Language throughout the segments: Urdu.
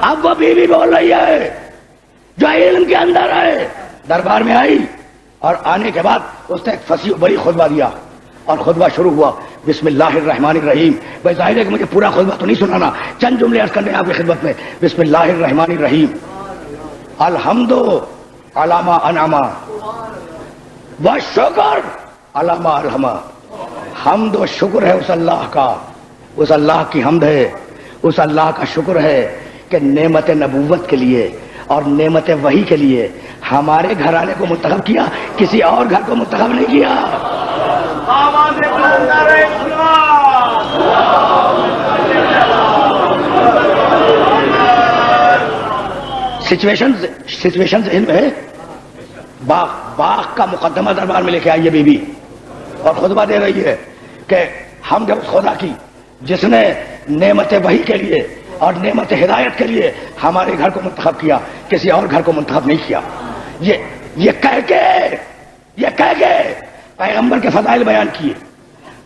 اب وہ بیوی بول رہی ہے جو علم کے اندر ہے. دربار میں آئی اور آنے کے بعد اس نے ایک فصیح بڑی خطبہ دیا اور خطبہ شروع ہوا بسم اللہ الرحمن الرحیم. بھائی ظاہر ہے کہ مجھے پورا خطبہ تو نہیں سنانا, چند جملے عرض کرنے آپ کی خدمت میں. بسم اللہ الرحمن الرحیم. الحمد علی ما انعم والشکر علی ما الہم. حمد و شکر ہے اس اللہ کا, اس اللہ کی حمد ہے, اس اللہ کا شکر ہے کہ نعمت نبوت کے لیے اور نعمت وحی کے لیے ہمارے گھرانے کو منتخب کیا, کسی اور گھر کو منتخب نہیں کیا. سچویشن ذہن میں ہے. باغ کا مقدمہ دربار میں لے کے آئی ہے بی بی اور خطبہ دے رہی ہے کہ ہم جب اس خدا کی جس نے نعمت وحی کے لیے اور نعمت ہدایت کے لیے ہمارے گھر کو منتخب کیا, کسی اور گھر کو منتخب نہیں کیا. یہ کہہ کے پیغمبر کے فضائل بیان کیے.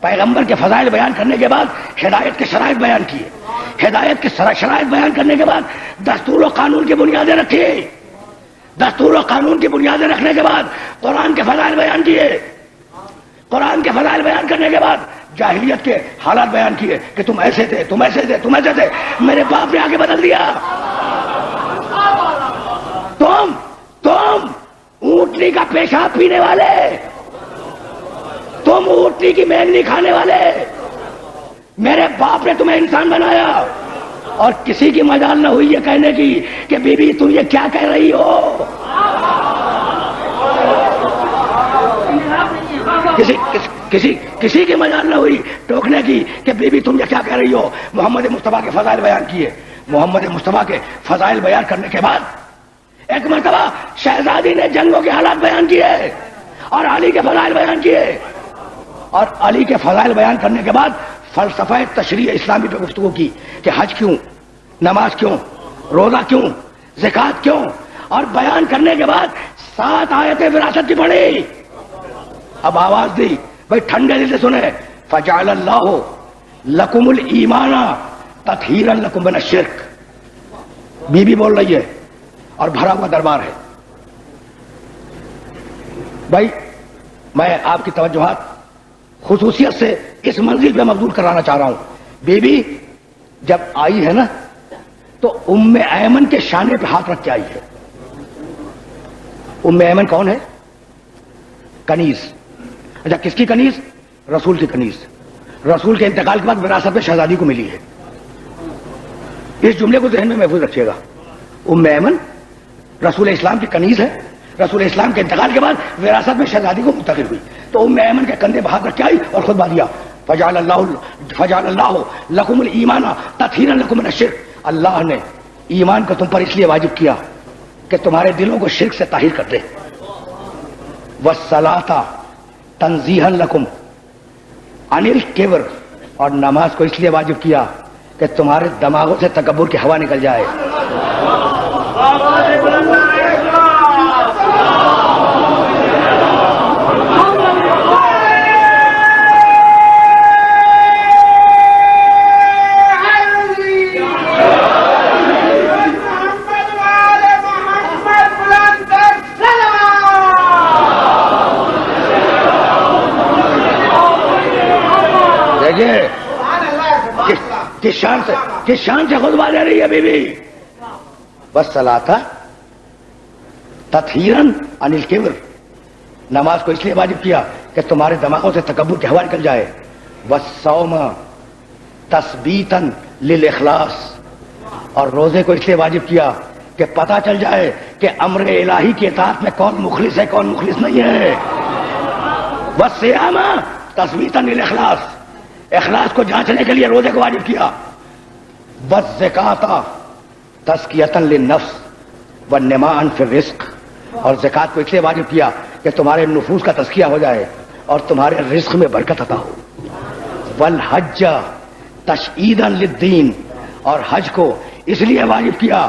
پیغمبر کے فضائل بیان کرنے کے بعد ہدایت کے شرائط بیان کیے. ہدایت کے شرائط بیان کرنے کے بعد دستور و قانون کی بنیادیں رکھی. دستور و قانون کی بنیادیں رکھنے کے بعد قرآن کے فضائل بیان کیے. قرآن کے فضائل بیان کرنے کے بعد جاہلیت کے حالات بیان کیے کہ تم ایسے تھے, تم ایسے تھے, تم ایسے تھے. میرے باپ نے آگے بدل دیا. تم اونٹنی کا پیشاب پینے والے, تم اونٹنی کی مینگنی کھانے والے, میرے باپ نے تمہیں انسان بنایا. اور کسی کی مجال نہ ہوئی یہ کہنے کی کہ بی بی تم یہ کیا کہہ رہی ہو. کسی کی مجال نہ ہوئی ٹوکنے کی کہ بی بی تم یہ کیا کہہ رہی ہو. محمد مصطفیٰ کے فضائل بیان کیے. محمد مصطفیٰ کے فضائل بیان کرنے کے بعد ایک مرتبہ شہزادی نے جنگوں کے حالات بیان کیے اور علی کے فضائل بیان کیے. اور علی کے فضائل بیان کرنے کے بعد فلسفہ تشریع اسلامی پہ گفتگو کی کہ حج کیوں, نماز کیوں, روزہ کیوں, زکوٰۃ کیوں. اور بیان کرنے کے بعد 7 آیتیں وراثت کی پڑھی. اب آواز دی, بھائی ٹھنڈے دل سے سنے. فجعل اللہ لکم الایمان تطہیرا لکم من الشرک. بی بی بول رہی ہے اور بھرا ہوا دربار ہے. بھائی میں آپ کی توجہات خصوصیت سے اس منزل پہ مبذول کرانا چاہ رہا ہوں. بی بی جب آئی ہے نا تو ام ایمن کے شانے پہ ہاتھ رکھ کے آئی ہے. ام ایمن کون ہے؟ کنیز. اچھا کس کی کنیز؟ رسول کی کنیز. رسول کے انتقال کے بعد وراثت میں شہزادی کو ملی ہے. اس جملے کو ذہن میں محفوظ رکھیے گا. ام ایمن رسول اسلام کی کنیز ہے. رسول اسلام کے انتقال کے بعد وراثت میں شہزادی کو منتقل ہوئی. تو ام ایمن کے کندھے پہ ہاتھ رکھ کے آئی اور خطبہ دیا فجعل اللہ لکم الایمان تطہیرا لکم من الشرک. اللہ نے ایمان کو تم پر اس لیے واجب کیا کہ تمہارے دلوں کو شرک سے طاہر کر دے. والصلاۃ تنزیہا لکم عن الکبر. اور نماز کو اس لیے واجب کیا کہ تمہارے دماغوں سے تکبر کی ہوا نکل جائے. کس شان سے خطبہ دے رہی ہے بی بی. والصلاۃ تطہیرا عن الکبر. نماز کو اس لیے واجب کیا کہ تمہارے دماغوں سے تکبر کی ہوا نکل جائے. والصوم تثبیتا للاخلاص. اور روزے کو اس لیے واجب کیا کہ پتہ چل جائے کہ امر الہی کی اطاعت میں کون مخلص ہے کون مخلص نہیں ہے. والصیام تثبیتا للاخلاص. اخلاص کو جانچنے کے لیے روزے کو واجب کیا. والزکاۃ تزکیۃ للنفس والنماء فی الرزق. اور زکات کو اس لیے واجب کیا کہ تمہارے نفوس کا تزکیہ ہو جائے اور تمہارے رزق میں برکت عطا ہو. والحج تشعیدا للدین. اور حج کو اس لیے واجب کیا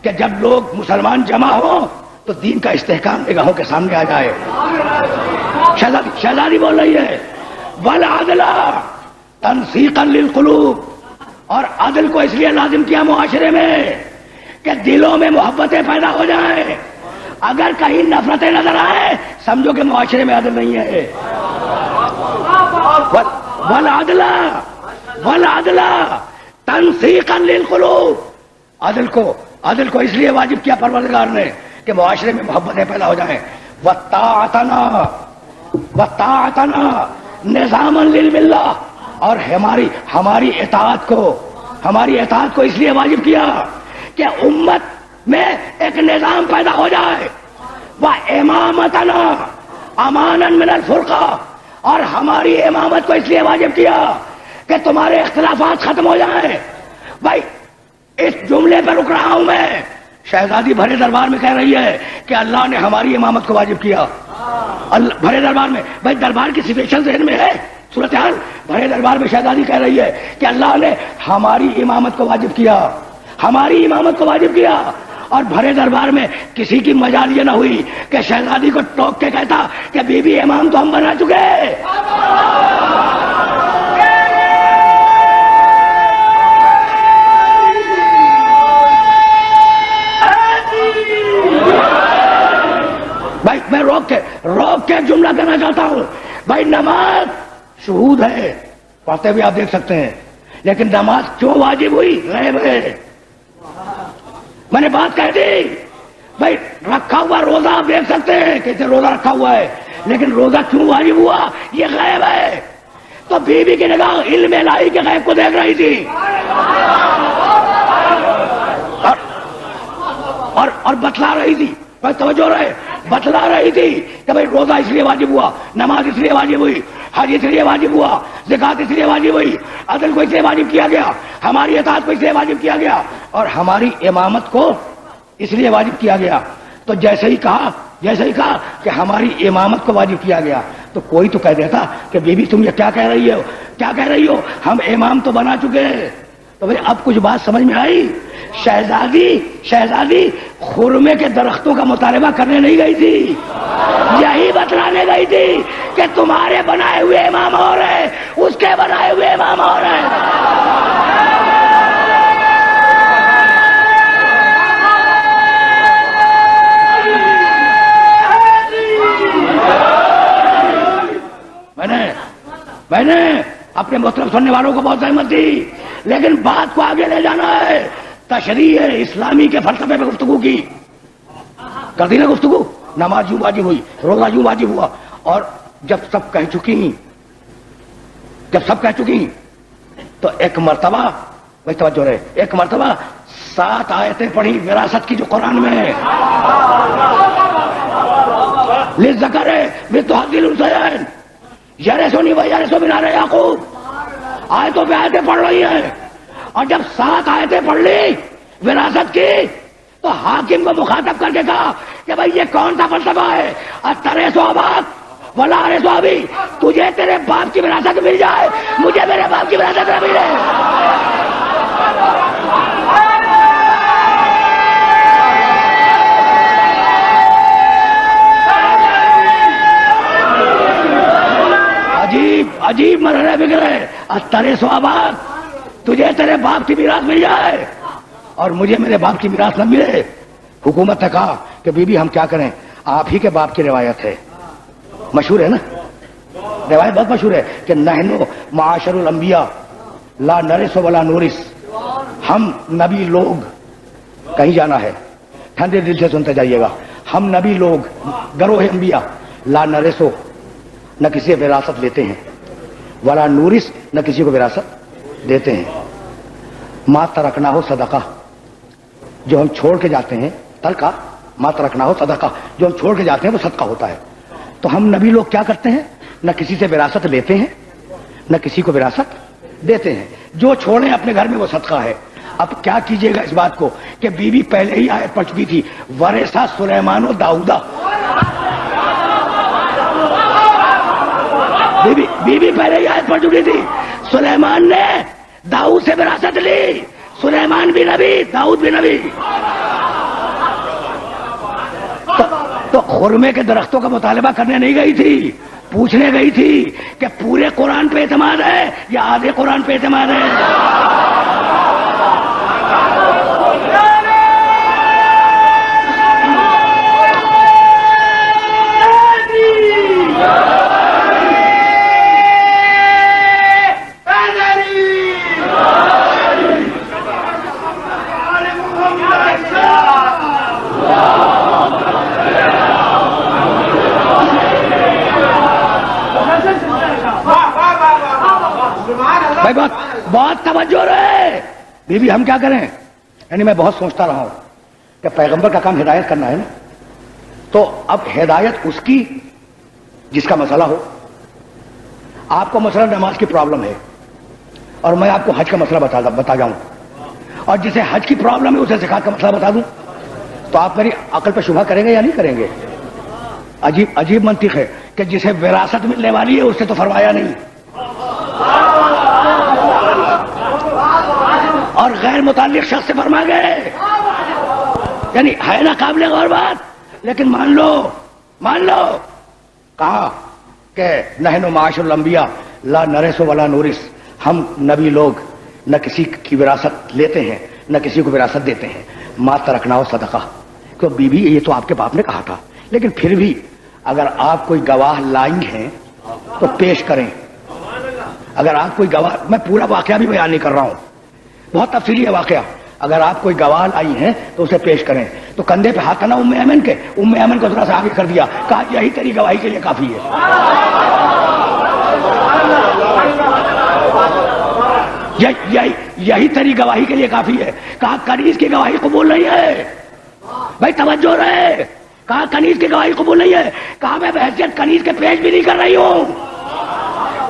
کہ جب لوگ مسلمان جمع ہوں تو دین کا استحکام نگاہوں کے سامنے آ جائے. شہزادی بول رہی ہے والعدل تنسیقا للقلوب. اور عدل کو اس لیے لازم کیا معاشرے میں کہ دلوں میں محبتیں پیدا ہو جائیں. اگر کہیں نفرتیں نظر آئیں سمجھو کہ معاشرے میں عدل نہیں ہے. والعدل تنسیقا للقلوب. عدل کو اس لیے واجب کیا پروردگار نے کہ معاشرے میں محبتیں پیدا ہو جائیں. وطاعتنا نظاما للملہ. اور ہماری اطاعت کو اس لیے واجب کیا کہ امت میں ایک نظام پیدا ہو جائے. وامامتنا امانا من الفرقہ. اور ہماری امامت کو اس لیے واجب کیا کہ تمہارے اختلافات ختم ہو جائیں. بھائی اس جملے پہ رک رہا ہوں میں. شہزادی بھرے دربار میں کہہ رہی ہے کہ اللہ نے ہماری امامت کو واجب کیا. بھرے دربار میں بھائی دربار کی سچویشن ذہن میں ہے صورتحال. بھرے دربار میں شہزادی کہہ رہی ہے کہ اللہ نے ہماری امامت کو واجب کیا. اور بھرے دربار میں کسی کی مجال یہ نہ ہوئی کہ شہزادی کو ٹوک کے کہتا کہ بی بی امام تو ہم بنا چکے. بھائی میں روک کے ایک جملہ کہنا چاہتا ہوں. بھائی نماز شہود ہے, پڑھتے بھی آپ دیکھ سکتے ہیں, لیکن نماز کیوں واجب ہوئی غیب ہے. میں نے بات کہہ دی. بھائی رکھا ہوا روزہ آپ دیکھ سکتے ہیں کیسے روزہ رکھا ہوا ہے, لیکن روزہ کیوں واجب ہوا یہ غیب ہے. تو بیوی کی نگاہ علم الہی کے غیب کو دیکھ رہی تھی اور بتلا رہی تھی. بھائی توجہ رہے, بتلا رہی تھی کہ بھائی روزہ اس لیے واجب ہوا, نماز اس لیے واجب ہوئی, حج اس لیے واجب ہوا, زکات اس لیے واجب ہوئی, عدل کو اس لیے واجب کیا گیا, ہماری اطاعت کو اس لیے واجب کیا گیا, اور ہماری امامت کو اس لیے واجب کیا گیا. تو جیسے ہی کہا کہ ہماری امامت کو واجب کیا گیا تو کوئی تو کہہ دیتا کہ بیوی تم یہ کیا کہہ رہی ہو, ہم امام تو بنا چکے ہیں. تو بھائی اب کچھ بات سمجھ میں آئی. شہزادی خرمے کے درختوں کا مطالبہ کرنے نہیں گئی تھی, یہی بتلانے گئی تھی کہ تمہارے بنائے ہوئے امام اور ہیں, اس کے بنائے ہوئے امام اور ہیں. میں نے اپنے محترم سننے والوں کو بہت احمد دی, لیکن بات کو آگے لے جانا ہے. تشریح اسلامی کے فلسفے پہ گفتگو کی کر دی نا گفتگو. نماز یوں واجب ہوئی, روزہ یوں واجب ہوا, اور جب سب کہہ چکی تو ایک مرتبہ بھائی توجہ رہے, ایک مرتبہ 7 آیتیں پڑھی وراثت کی جو قرآن میں ہے. للذکر مثل حظ الانثیین یرثنی و یرث من آل یعقوب. آیتوں پہ آیتیں پڑھ رہی ہیں, اور جب 7 آیتیں پڑھ لی وراثت کی تو حاکم کو مخاطب کر کے کہا کہ بھائی یہ کون سا فلسفہ ہے. اترث اباک ولا ارث ابی, تجھے تیرے باپ کی وراثت مل جائے, مجھے میرے باپ کی وراثت نہ ملے. عجیب مرحلہ فکر ہے. اترث اباک, تجھے تیرے باپ کی میراث مل جائے اور مجھے میرے باپ کی میراث نہ ملے. حکومت نے کہا کہ بی بی ہم کیا کریں, آپ ہی کے باپ کی روایت ہے, مشہور ہے نا, روایت بہت مشہور ہے کہ نحن معاشر الانبیاء لا نرث ولا نورث. ہم نبی لوگ, کہیں جانا ہے ٹھنڈے دل سے سنتے جائیے گا, ہم نبی لوگ گروہ انبیاء لا نرث, نہ کسی سے وراثت لیتے ہیں, ولا نورث, نہ کسی کو وراثت دیتے ہیں. ما ترکنا ہو صدقہ, جو ہم چھوڑ کے جاتے ہیں, ترکہ ما ترکنا ہو صدقہ, جو ہم چھوڑ کے جاتے ہیں وہ صدقہ ہوتا ہے. تو ہم نبی لوگ کیا کرتے ہیں, نہ کسی سے وراثت لیتے ہیں نہ کسی کو وراثت دیتے ہیں. جو چھوڑیں اپنے گھر میں وہ صدقہ ہے. اب کیا کیجئے گا اس بات کو کہ بی بی پہلے ہی آیت پڑھ چکی تھی, ورثہ سلیمان و داؤدہ. بی بی پہلے ہی آیت پڑھ چکی تھی. سلیمان نے داؤد سے وراثت لی, سلیمان بھی نبی, داؤد بھی نبی. تو خرمے کے درختوں کا مطالبہ کرنے نہیں گئی تھی, پوچھنے گئی تھی کہ پورے قرآن پہ اعتماد ہے یا آدھے قرآن پہ اعتماد ہے. بیوی ہم کیا کریں؟ یعنی میں بہت سوچتا رہا ہوں کہ پیغمبر کا کام ہدایت کرنا ہے نا، تو اب ہدایت اس کی جس کا مسئلہ ہو. آپ کو مسئلہ نماز کی پرابلم ہے اور میں آپ کو حج کا مسئلہ بتا جاؤں، اور جسے حج کی پرابلم ہے اسے زکات کا مسئلہ بتا دوں، تو آپ میری عقل پہ شبہ کریں گے یا نہیں کریں گے؟ عجیب منطق ہے کہ جسے وراثت ملنے والی ہے اس سے تو فرمایا نہیں، اور غیر متعلق شخص سے فرما گئے. یعنی ہے نا قابل غور بات، لیکن مان لو کہا کہ نحن معاشر الانبیاء لا نرث ولا نورث، ہم نبی لوگ نہ کسی کی وراثت لیتے ہیں نہ کسی کو وراثت دیتے ہیں. ما ترکنا صدقہ، تو بیوی یہ تو آپ کے باپ نے کہا تھا، لیکن پھر بھی اگر آپ کوئی گواہ لائیں ہیں تو پیش کریں. اگر آپ کوئی گواہ، میں پورا واقعہ بھی بیان نہیں کر رہا ہوں، بہت تفصیلی ہے واقعہ، اگر آپ کوئی گواہ آئی ہیں تو اسے پیش کریں. تو کندھے پہ ہاتھ کرنا ام ایمن کے، ام ایمن کو تھوڑا سا آگے کر دیا، کہا یہی تیری گواہی کے لیے کافی ہے. یہی تیری گواہی کے لیے کافی ہے. کہا کنیز کی گواہی قبول نہیں ہے. بھائی توجہ رہے، کہا کنیز کی گواہی قبول نہیں ہے. کہا میں بحیثیت کنیز کے پیش بھی نہیں کر رہی ہوں.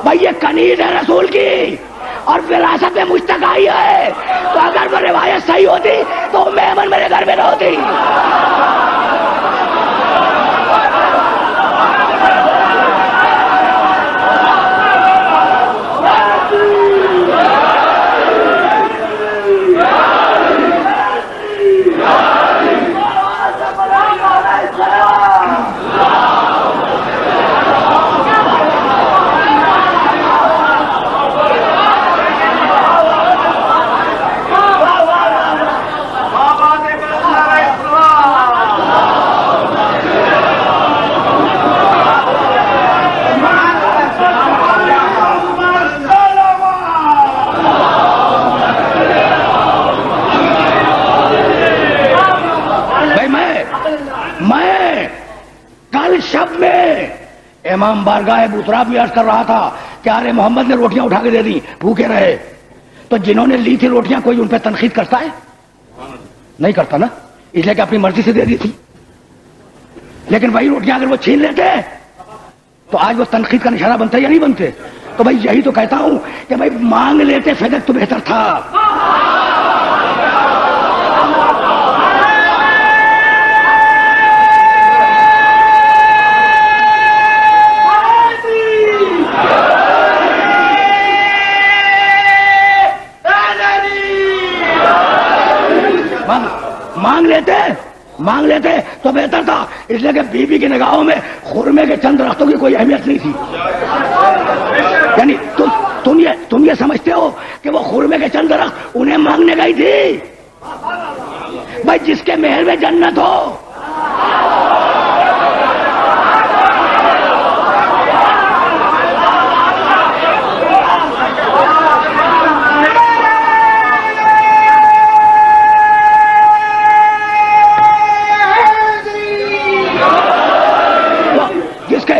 بھائی یہ کنیز ہے رسول کی اور وراثت میں مجھ تک آئی ہے، تو اگر وہ روایت صحیح ہوتی تو ام ایمن میرے گھر میں نہ ہوتی. امام بارگاہ ابو تراب بھی عرض کر رہا تھا کہ ارے محمد نے روٹیاں اٹھا کے دے دی، بھوکے رہے. تو جنہوں نے لی تھی روٹیاں کوئی ان پہ تنقید کرتا ہے؟ نہیں کرتا نا، اس لیے کہ اپنی مرضی سے دے دی تھی. لیکن وہی روٹیاں اگر وہ چھین لیتے تو آج وہ تنقید کا نشانہ بنتے یا نہیں بنتے؟ تو بھائی یہی تو کہتا ہوں کہ بھائی مانگ لیتے فدق تو بہتر تھا. مانگ لیتے تو بہتر تھا، اس لیے کہ بیوی کی نگاہوں میں خرمے کے چند درختوں کی کوئی اہمیت نہیں تھی. یعنی تم یہ سمجھتے ہو کہ وہ خرمے کے چند درخت انہیں مانگنے گئی تھی؟ بھائی جس کے محل میں جنت ہو،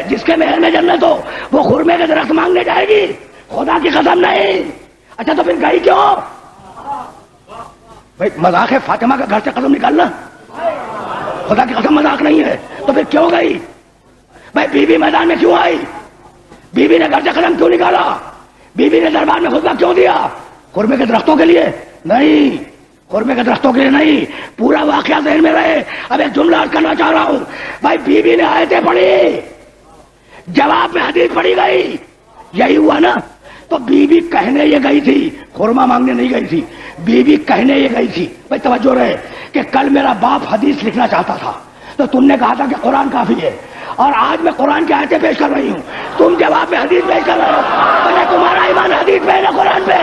جس کے محل میں جنت ہو وہ خرمے کے درخت مانگنے جائے گی؟ خدا کی قسم نہیں. اچھا تو پھر گئی کیوں؟ بھائی مذاق ہے فاطمہ کا گھر سے قدم نکالنا؟ خدا کی قسم مذاق نہیں ہے. تو پھر کیوں گئی؟ بھائی بیوی میدان میں کیوں آئی؟ بیوی نے گھر سے قدم کیوں نکالا؟ بیوی نے دربار میں خطبہ کیوں دیا؟ خرمے کے درختوں کے لیے نہیں، خرمے کے درختوں کے لیے نہیں. پورا واقعہ ذہن میں رہے. اب ایک جملہ عرض کرنا چاہ رہا ہوں. بھائی بیوی نے آیتیں پڑھی، جواب میں حدیث پڑھی گئی، یہی ہوا نا. تو بیوی کہنے یہ گئی تھی، خرما مانگنے نہیں گئی تھی. بیوی کہنے یہ گئی تھی. بھائی توجہ رہے کہ کل میرا باپ حدیث لکھنا چاہتا تھا تو تم نے کہا تھا کہ قرآن کافی ہے، اور آج میں قرآن کی آیتیں پیش کر رہی ہوں، تم جواب میں حدیث پیش کر رہے ہو. تمہارا ایمان حدیث پہ ہے نا قرآن پہ؟